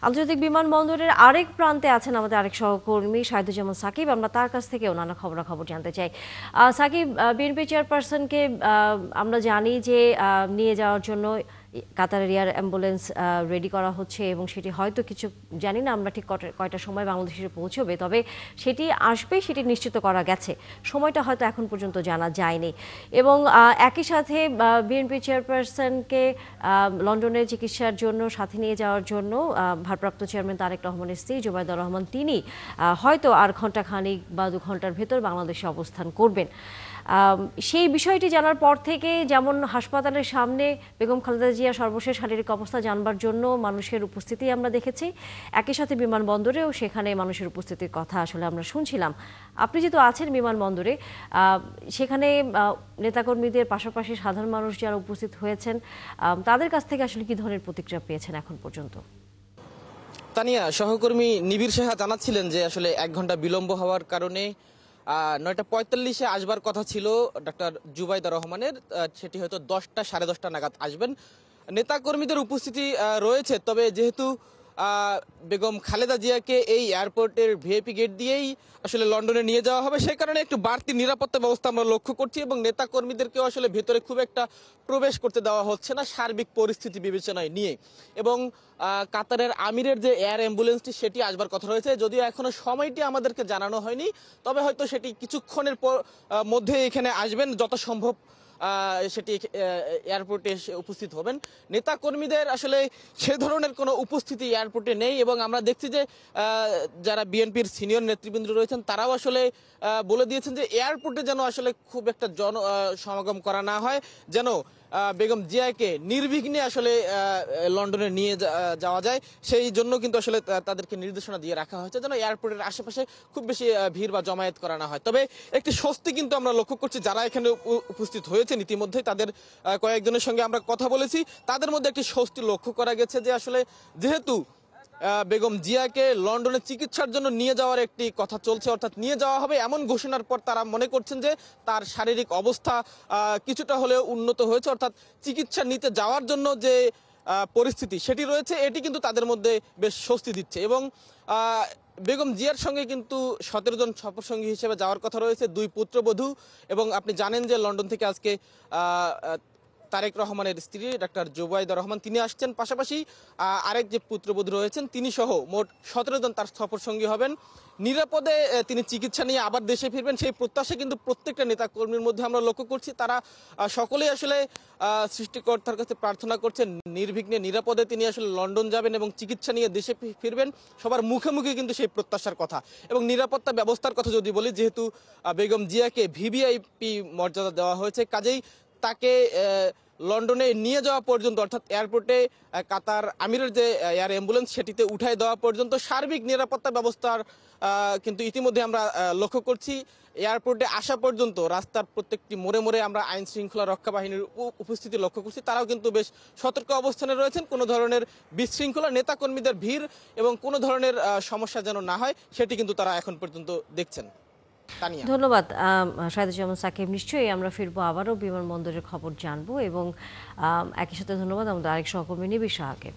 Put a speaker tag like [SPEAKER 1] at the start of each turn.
[SPEAKER 1] আন্তর্জাতিক বিমানবন্দরের আরেক প্রান্তে আছেন আমাদের আরেক সহকর্মী শাহিদুজ্জামান সাকিব। আমরা তার কাছ থেকেও নানা খবরাখবর জানতে চাই। সাকিব, বিএনপি চেয়ারপারসনকে আমরা জানি যে নিয়ে যাওয়ার জন্য কাতারের এয়ার অ্যাম্বুলেন্স রেডি করা হচ্ছে এবং সেটি হয়তো কিছু জানি না আমরা ঠিক কয়টার সময় বাংলাদেশে পৌঁছবে, তবে সেটি আসবে সেটি নিশ্চিত করা গেছে। সময়টা হয়তো এখন পর্যন্ত জানা যায়নি। এবং একই সাথে বিএনপি চেয়ারপারসনকে লন্ডনে চিকিৎসার জন্য সাথে নিয়ে যাওয়ার জন্য ভারপ্রাপ্ত চেয়ারম্যান তারেক রহমানের স্ত্রী জুবাইদা রহমান তিনি হয়তো আর ঘণ্টাখানিক বা 2 ঘন্টার ভেতর বাংলাদেশে অবস্থান করবেন। সেই বিষয়টি জানার পর থেকে যেমন হাসপাতালের সামনে বেগম খালেদা জিয়া সর্বশেষ শারীরিক অবস্থা জানবার জন্য মানুষের উপস্থিতি আমরা দেখেছি, একই সাথে বিমানবন্দরেও সেখানে মানুষের উপস্থিতির কথা আসলে আমরা শুনছিলাম। আপনি যেহেতু আছেন বিমানবন্দরে, সেখানে নেতাকর্মীদের পাশাপাশি সাধারণ মানুষ যারা উপস্থিত হয়েছেন তাদের কাছ থেকে আসলে কি ধরনের প্রতিক্রিয়া পেয়েছেন এখন পর্যন্ত?
[SPEAKER 2] তানিয়া, সহকর্মী নিবিড় সাহা জানাচ্ছিলেন যে আসলে 1 ঘন্টা বিলম্ব হওয়ার কারণে 9:45-এ আসবার কথা ছিল ডক্টর জুবাইদা রহমানের, সেটি হয়তো 10টা সাড়ে 10টা নাগাদ আসবেন। নেতাকর্মীদের উপস্থিতি রয়েছে, তবে যেহেতু বেগম খালেদা জিয়াকে এই এয়ারপোর্টের ভিআইপি গেট দিয়েই আসলে লন্ডনে নিয়ে যাওয়া হবে, সেই কারণে একটু বাড়তি নিরাপত্তা ব্যবস্থা আমরা লক্ষ্য করছি এবং নেতাকর্মীদেরকেও আসলে ভেতরে খুব একটা প্রবেশ করতে দেওয়া হচ্ছে না সার্বিক পরিস্থিতি বিবেচনায় নিয়ে। এবং কাতারের আমিরের যে এয়ার অ্যাম্বুলেন্সটি সেটি আসবার কথা রয়েছে, যদিও এখনো সময়টি আমাদেরকে জানানো হয়নি, তবে হয়তো সেটি কিছুক্ষণের মধ্যে এখানে আসবেন, যত সম্ভব সেটি এয়ারপোর্টে এসে উপস্থিত হবেন। নেতা কর্মীদের আসলে সে ধরনের কোনো উপস্থিতি এয়ারপোর্টে নেই এবং আমরা দেখছি যে যারা বিএনপির সিনিয়র নেতৃবৃন্দ রয়েছেন তারাও আসলে বলে দিয়েছেন যে এয়ারপোর্টে যেন আসলে খুব একটা সমাগম করা না হয়, যেন বেগম জিয়াকে নির্বিঘ্নে আসলে লন্ডনে নিয়ে যাওয়া যায়, সেই জন্য কিন্তু আসলে তাদেরকে নির্দেশনা দিয়ে রাখা হয়েছে যেন এয়ারপোর্টের আশেপাশে খুব বেশি ভিড় বা জমায়েত করা না হয়। তবে একটি স্বস্তি কিন্তু আমরা লক্ষ্য করছি, যারা এখানে উপস্থিত হয়েছেন ইতিমধ্যে তাদের কয়েকজনের সঙ্গে আমরা কথা বলেছি, তাদের মধ্যে একটি স্বস্তি লক্ষ্য করা গেছে যে আসলে যেহেতু বেগম জিয়াকে লন্ডনে চিকিৎসার জন্য নিয়ে যাওয়ার একটি কথা চলছে, অর্থাৎ নিয়ে যাওয়া হবে এমন ঘোষণার পর তারা মনে করছেন যে তার শারীরিক অবস্থা কিছুটা হলেও উন্নত হয়েছে, অর্থাৎ চিকিৎসা নিতে যাওয়ার জন্য যে পরিস্থিতি সেটি রয়েছে, এটি কিন্তু তাদের মধ্যে বেশ স্বস্তি দিচ্ছে। এবং বেগম জিয়ার সঙ্গে কিন্তু 17 জন সফরসঙ্গী হিসেবে যাওয়ার কথা রয়েছে, 2 পুত্রবধূ। এবং আপনি জানেন যে লন্ডন থেকে আজকে তারেক রহমানের স্ত্রী ডাক্তার জুবাইদা রহমান তিনি আসছেন, পাশাপাশি আরেক যে পুত্রবধূ রয়েছেন তিনি সহ মোট 17 জন তার সফরসঙ্গী হবেন। নিরাপদে তিনি চিকিৎসা নিয়ে আবার দেশে ফিরবেন সেই প্রত্যাশা কিন্তু প্রত্যেকটা নেতা কর্মীর মধ্যে আমরা লক্ষ্য করছি। তারা সকলেই আসলে সৃষ্টিকর্তার কাছে প্রার্থনা করছেন নির্বিঘ্নে নিরাপদে তিনি আসলে লন্ডন যাবেন এবং চিকিৎসা নিয়ে দেশে ফিরবেন, সবার মুখে মুখে কিন্তু সেই প্রত্যাশার কথা। এবং নিরাপত্তা ব্যবস্থার কথা যদি বলি, যেহেতু বেগম জিয়াকে ভিভিআইপি মর্যাদা দেওয়া হয়েছে, কাজেই তাকে লন্ডনে নিয়ে যাওয়া পর্যন্ত, অর্থাৎ এয়ারপোর্টে কাতার আমিরের যে এয়ার অ্যাম্বুলেন্স সেটিতে উঠায় দেওয়া পর্যন্ত সার্বিক নিরাপত্তা ব্যবস্থার কিন্তু ইতিমধ্যে আমরা লক্ষ্য করছি। এয়ারপোর্টে আসা পর্যন্ত রাস্তার প্রত্যেকটি মোড়ে মোড়ে আমরা আইন শৃঙ্খলা রক্ষা বাহিনীর উপস্থিতি লক্ষ্য করছি, তারাও কিন্তু বেশ সতর্ক অবস্থানে রয়েছেন, কোনো ধরনের বিশৃঙ্খলা, নেতাকর্মীদের ভিড় এবং কোনো ধরনের সমস্যা যেন না হয় সেটি কিন্তু তারা এখন পর্যন্ত দেখছেন।
[SPEAKER 1] ধন্যবাদ শাহিদুজ্জামান সাকিব। নিশ্চয়ই আমরা ফিরবো, আবারও বিমানবন্দরের খবর জানবো এবং একই সাথে ধন্যবাদ আমাদের আরেক সহকর্মী নিবিড় সাহাকে।